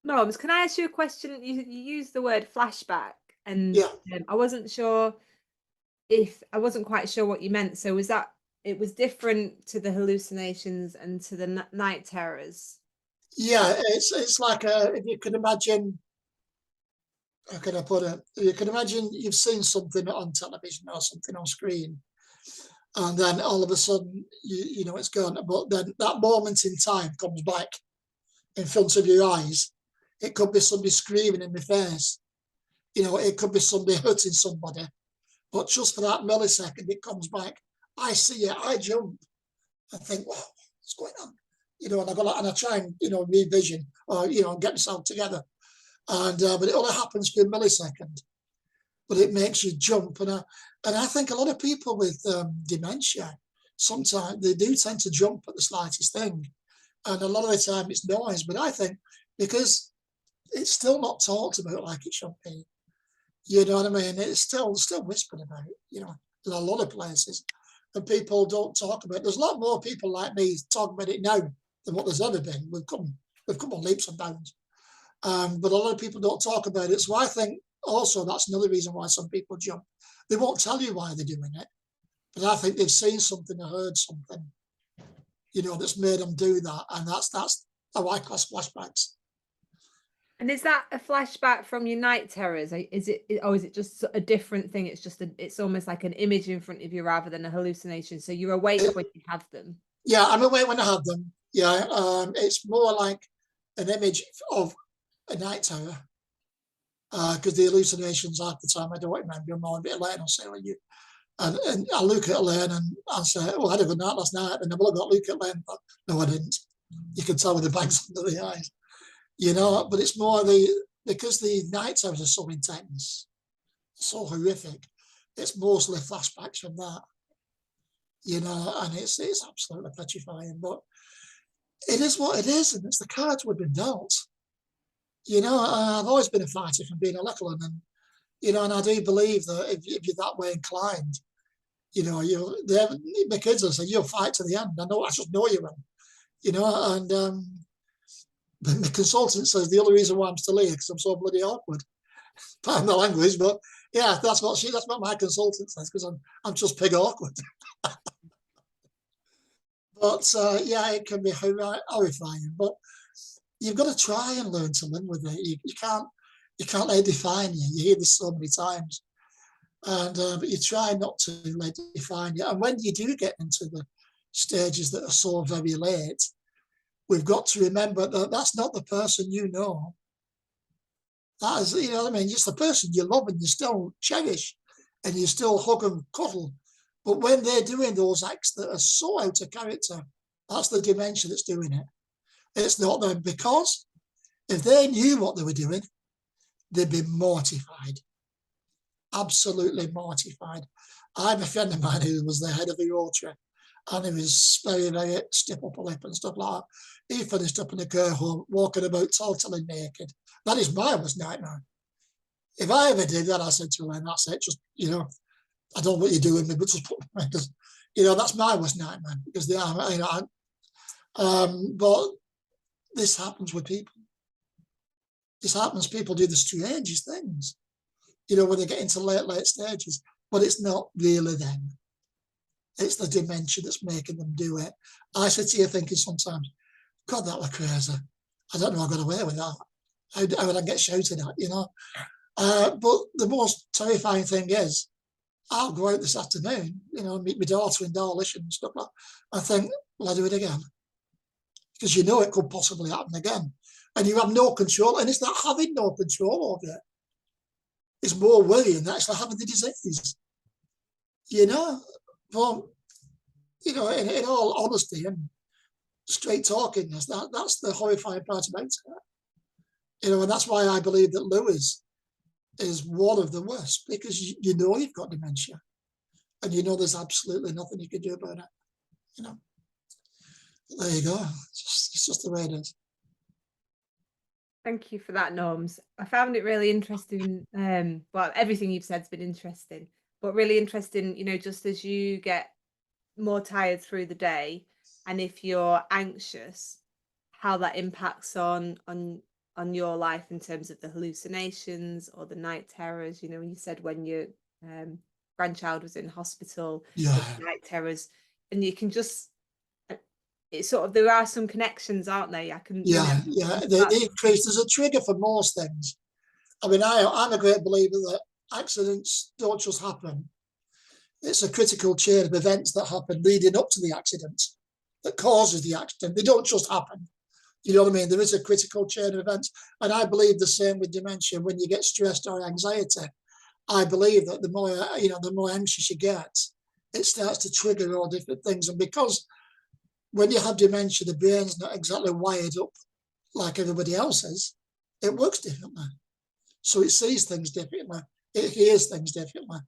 Norms, can I ask you a question? You used the word flashback, and I wasn't quite sure what you meant. So was that it was different to the hallucinations and to the night terrors?
Yeah, it's like if you can imagine, how can I put it? You can imagine you've seen something on television or something on screen, and then all of a sudden you know it's gone. But then that moment in time comes back in front of your eyes. It could be somebody screaming in my face. You know, it could be somebody hurting somebody. But just for that millisecond, it comes back. I see it. I jump. I think, wow, what's going on? You know, and I try and, you know, revision or, you know, get myself together. And but it only happens for a millisecond. But it makes you jump. And I think a lot of people with dementia, sometimes they do tend to jump at the slightest thing. And a lot of the time it's noise. But I think because it's still not talked about like it should be. You know what I mean? It's still whispered about, you know, in a lot of places. And people don't talk about it. There's a lot more people like me talking about it now than what there's ever been. We've come on leaps and bounds. But a lot of people don't talk about it. So I think also that's another reason why some people jump. They won't tell you why they're doing it. But I think they've seen something or heard something, you know, that's made them do that. And that's how I class flashbacks.
And is that a flashback from your night terrors? Is it just a different thing? It's almost like an image in front of you rather than a hallucination. So you're awake when you have them.
Yeah, I'm awake when I have them. Yeah, it's more like an image of a night terror. Because the hallucinations half the time I don't remember them. I'll be Elaine, I'll say, well, you. And I look at Elaine and I'll say, oh, I had a good night last night. And I've got look at Elaine, but no, I didn't. You can tell with the bags under the eyes. You know, but it's more because the night terrors are so intense, so horrific, it's mostly flashbacks from that, and it's absolutely petrifying. But it is what it is, and it's the cards we've been dealt. I've always been a fighter from being a little one, and I do believe that if you're that way inclined, my kids will say, you'll fight to the end. I just know you will, and my consultant says the only reason why I'm still here because I'm so bloody awkward. Pardon the language, but yeah, that's what my consultant says, because I'm just pig awkward. But yeah, it can be horrifying, but you've got to try and learn to live with it. You can't let it define you. You hear this so many times, and but you try not to let it define you. And when you do get into the stages that are so very late, we've got to remember that that's not the person you know. That is, just the person you love and you still cherish and you still hug and cuddle. But when they're doing those acts that are so out of character, that's the dementia that's doing it. It's not them, because if they knew what they were doing, they'd be mortified, absolutely mortified. I have a friend of mine who was the head of the Rotary, and he was very, very stiff upper lip and stuff like that. He finished up in a care home, walking about totally naked. That is my worst nightmare. If I ever did that, I said to him, that's it, just, I don't know what you're doing, but just put me, because, that's my worst nightmare, because they are, but this happens with people. This happens, people do the strangest things, when they get into late stages, but it's not really them. It's the dementia that's making them do it. I sit here thinking sometimes, God, that was crazy. I don't know how I got away with that. How would I get shouted at, But the most terrifying thing is, I'll go out this afternoon, meet my daughter in Dawlish and stuff like that. I think, will I do it again? Because it could possibly happen again. And you have no control. And it's not having no control over it. It's more worrying than actually having the disease. But, in all honesty and straight talkingness, that's the horrifying part about it. And that's why I believe that Lewis is one of the worst, because you've got dementia, and there's absolutely nothing you can do about it. There you go. It's just the way it is.
Thank you for that, Norms. I found it really interesting. Well, everything you've said has been interesting, but really interesting, just as you get more tired through the day, and if you're anxious, how that impacts on your life in terms of the hallucinations or the night terrors. When you said when your grandchild was in hospital,
Yeah.
the night terrors, and you can just, it's sort of, there are some connections, aren't they?
Yeah. They increase. There's a trigger for most things. I mean, I'm a great believer that accidents don't just happen. It's a critical chain of events that happen leading up to the accident that causes the accident. They don't just happen. You know what I mean? There is a critical chain of events. And I believe the same with dementia. When you get stressed or anxiety, I believe that the more anxious you get, it starts to trigger all different things. And because when you have dementia, the brain's not exactly wired up like everybody else is, it works differently. So it sees things differently. It hears things differently.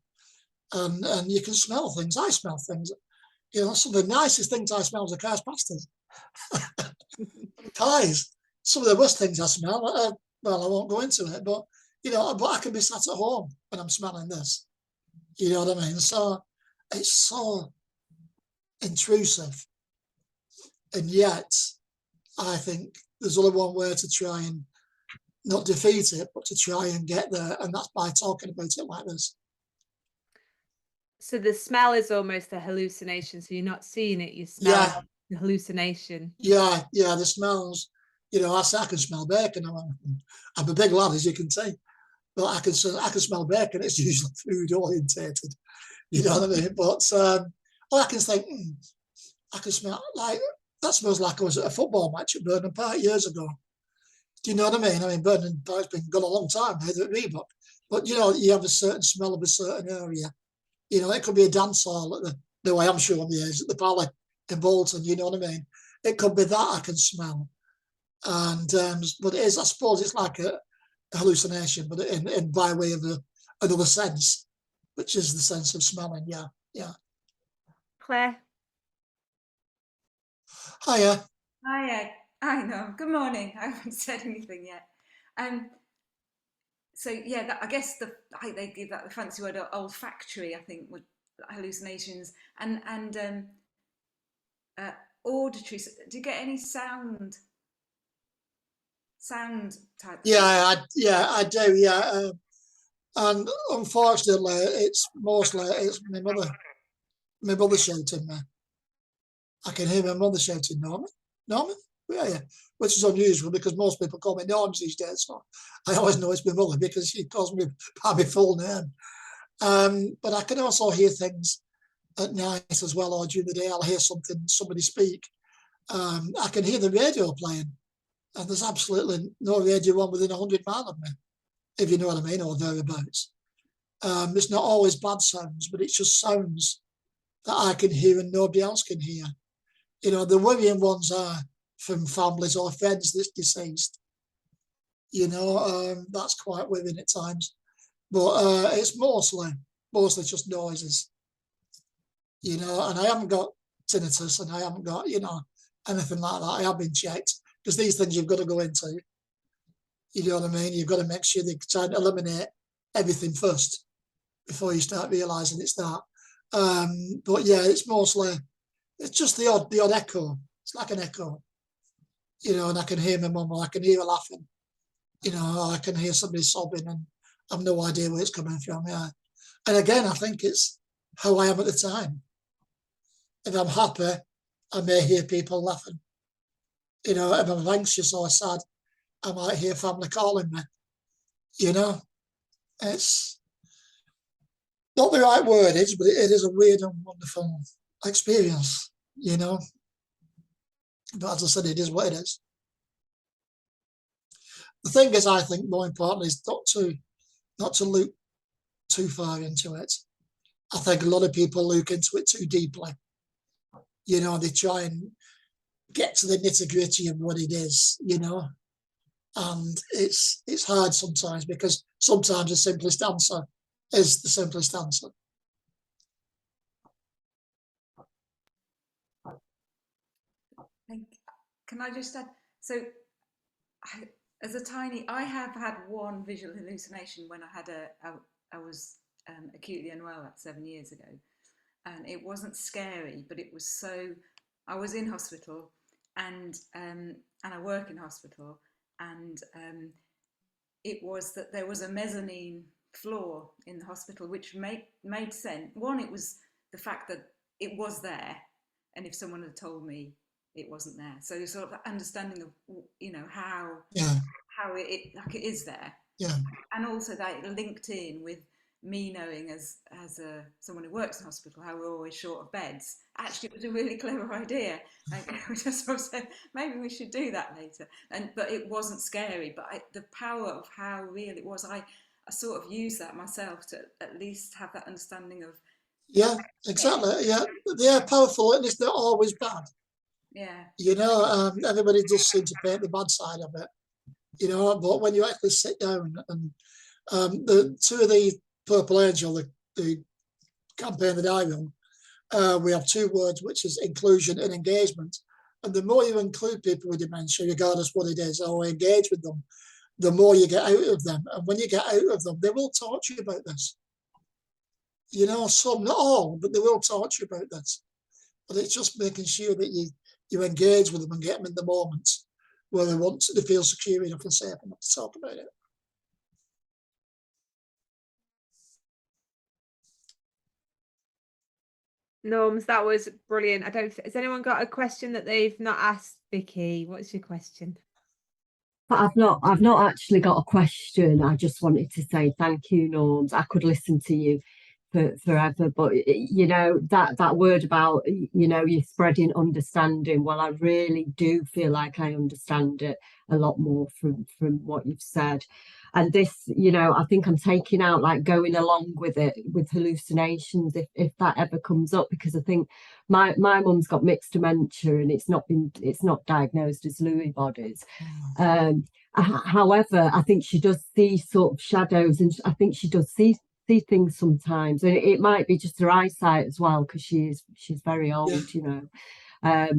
And you can smell things. I smell things. Some of the nicest things I smell is a car's pastas. Pies. Some of the worst things I smell, well, I won't go into it, but I can be sat at home when I'm smelling this. You know what I mean? So it's so intrusive. And yet, I think there's only one way to try and not defeat it, but to try and get there. And that's by talking about it like this.
So the smell is almost a hallucination. So you're not seeing it, you smell the hallucination.
Yeah, the smells. I can smell bacon. I'm a big lad, as you can see, but I can smell bacon. It's usually food orientated. You know what I mean? But I can think, I can smell like that. Smells like I was at a football match at Burnham Park years ago. Do you know what I mean? I mean, Burnham Park's been gone a long time now at Reebok, but you have a certain smell of a certain area. It could be a dance hall at the way I'm showing the age at the Pally in Bolton. You know what I mean? It could be that I can smell, and but it is. I suppose it's like a hallucination, but in by way of another sense, which is the sense of smelling. Yeah, yeah.
Claire?
Hiya.
Hi, I know. Good morning. I haven't said anything yet. So yeah, I guess they give that the fancy word olfactory. I think with hallucinations and auditory. Do you get any sound type?
Yeah, I do. Yeah, and unfortunately, it's mostly my mother. My mother shouting me. I can hear my mother shouting, Norman, Norman, where are you? Which is unusual because most people call me Norms these days. So I always know it's my mother because she calls me by my full name. But I can also hear things at night as well, or during the day. I'll hear somebody speak. I can hear the radio playing, and there's absolutely no radio on within 100 miles of me, if you know what I mean, or thereabouts. It's not always bad sounds, but it's just sounds that I can hear and nobody else can hear. You know, the worrying ones are from families or friends that's deceased. You know, that's quite worrying at times. But it's mostly just noises. You know, and I haven't got tinnitus and I haven't got, you know, anything like that. I have been checked because these things you've got to go into. You know what I mean? You've got to make sure they try and eliminate everything first before you start realising it's that. But yeah, it's just the odd echo. It's like an echo, you know, and I can hear my mum, or I can hear her laughing, you know, or I can hear somebody sobbing, and I've no idea where it's coming from. Yeah, and again, I think it's how I am at the time. If I'm happy, I may hear people laughing. You know, if I'm anxious or sad, I might hear family calling me. You know, it's not the right wordage, but it is a weird and wonderful experience, you know. But as I said, it is what it is. The thing is, I think more important is not to look too far into it. I think a lot of people look into it too deeply. You know, they try and get to the nitty-gritty of what it is, you know. And it's hard sometimes because sometimes the simplest answer is the simplest answer.
Can I just add? So, I have had one visual hallucination when I was acutely unwell about 7 years ago, and it wasn't scary, but it was so. I was in hospital, and I work in hospital, and it was that there was a mezzanine floor in the hospital, which made sense. One, it was the fact that it was there, and if someone had told me it wasn't there, so sort of that understanding of, you know, how it like it is there,
Yeah,
and also that it linked in with me knowing as someone who works in hospital how we're always short of beds. Actually, it was a really clever idea. We just sort of said maybe we should do that later, but it wasn't scary. But the power of how real it was, I sort of used that myself to at least have that understanding of.
Yeah, exactly. Yeah, they are powerful, and it's not always bad.
Yeah.
You know, everybody just seems to paint the bad side of it. You know, but when you actually sit down and the two of the Purple Angel, the campaign that I run, we have two words, which is inclusion and engagement. And the more you include people with dementia, regardless what it is, or engage with them, the more you get out of them. And when you get out of them, they will talk to you about this. You know, some, not all, but they will talk to you about this. But it's just making sure that you engage with them and get them in the moments where they feel secure enough and safe enough to talk about it.
Norms, that was brilliant. Has anyone got a question that they've not asked? Vicky, what's your question?
I've not actually got a question. I just wanted to say thank you, Norms. I could listen to you forever. But you know, that word about, you know, you're spreading understanding. Well, I really do feel like I understand it a lot more from what you've said. And this, you know, I think I'm taking out like going along with it with hallucinations if that ever comes up, because I think my mum's got mixed dementia and it's not diagnosed as Lewy bodies. However, I think she does see sort of shadows, and I think she does see things sometimes, and it might be just her eyesight as well, because she's very old, you know.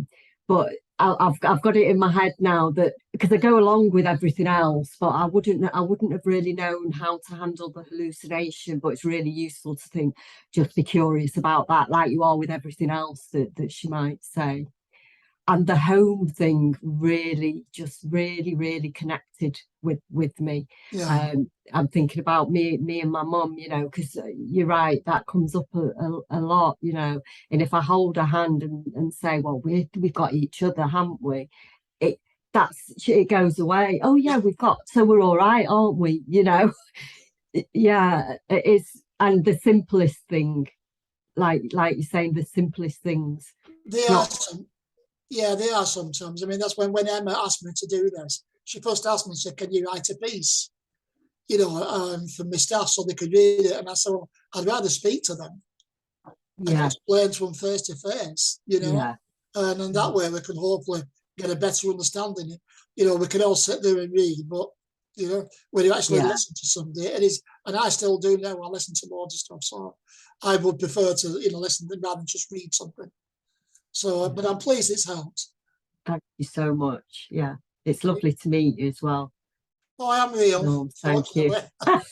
But I've got it in my head now that, because I go along with everything else, but I wouldn't have really known how to handle the hallucination. But it's really useful to think, just be curious about that, like you are with everything else that she might say. And the home thing really connected with me. I'm thinking about me and my mum, you know, because you're right, that comes up a lot, you know. And if I hold her hand and say, well, we've got each other, haven't we? It goes away. Oh yeah, so we're all right, aren't we? You know. Yeah, it is. And the simplest thing, like you're saying, the simplest things.
They are they are sometimes. I mean, that's when Emma asked me to do this. She first asked me, she said, can you write a piece, you know, for my staff so they could read it? And I said, well, I'd rather speak to them and explain to them face to face, you know, and in that way we can hopefully get a better understanding. You know, we can all sit there and read, but, you know, when you actually listen to somebody, it is, and I still do now, I listen to loads of stuff, so I would prefer to, you know, listen rather than just read something. So, but I'm pleased it's helped.
Thank you so much. Yeah, it's lovely to meet you as well.
Oh, I am real.
No, thank you.
I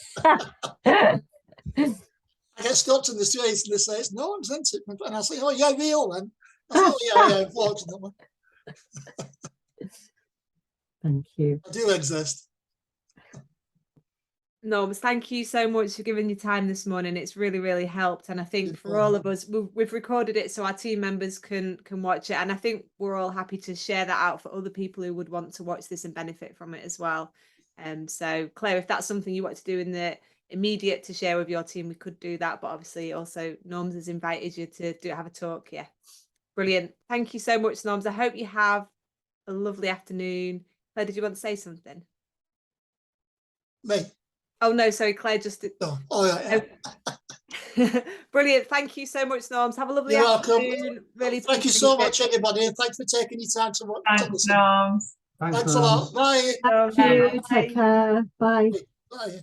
get stopped in the streets and they say, it's Norrms, isn't it? And I say, oh, you're real then. I say, oh, yeah, unfortunately.
Thank you.
I do exist.
Norrms, thank you so much for giving your time this morning. It's really helped, and I think for all of us, we've recorded it so our team members can watch it, and I think we're all happy to share that out for other people who would want to watch this and benefit from it as well. So Claire, if that's something you want to do in the immediate to share with your team, we could do that, but obviously also Norrms has invited you to have a talk. Yeah, brilliant. Thank you so much, Norrms. I hope you have a lovely afternoon. Claire, did you want to say something?
Me?
Oh no, sorry, Claire just. Brilliant. Thank you so much, Norrms. Have a lovely afternoon. Really
thank you so much, everybody, and thanks for taking your time to listen.
Norrms.
Thanks a lot. Bye.
Thank you. Take care. Bye.
Bye.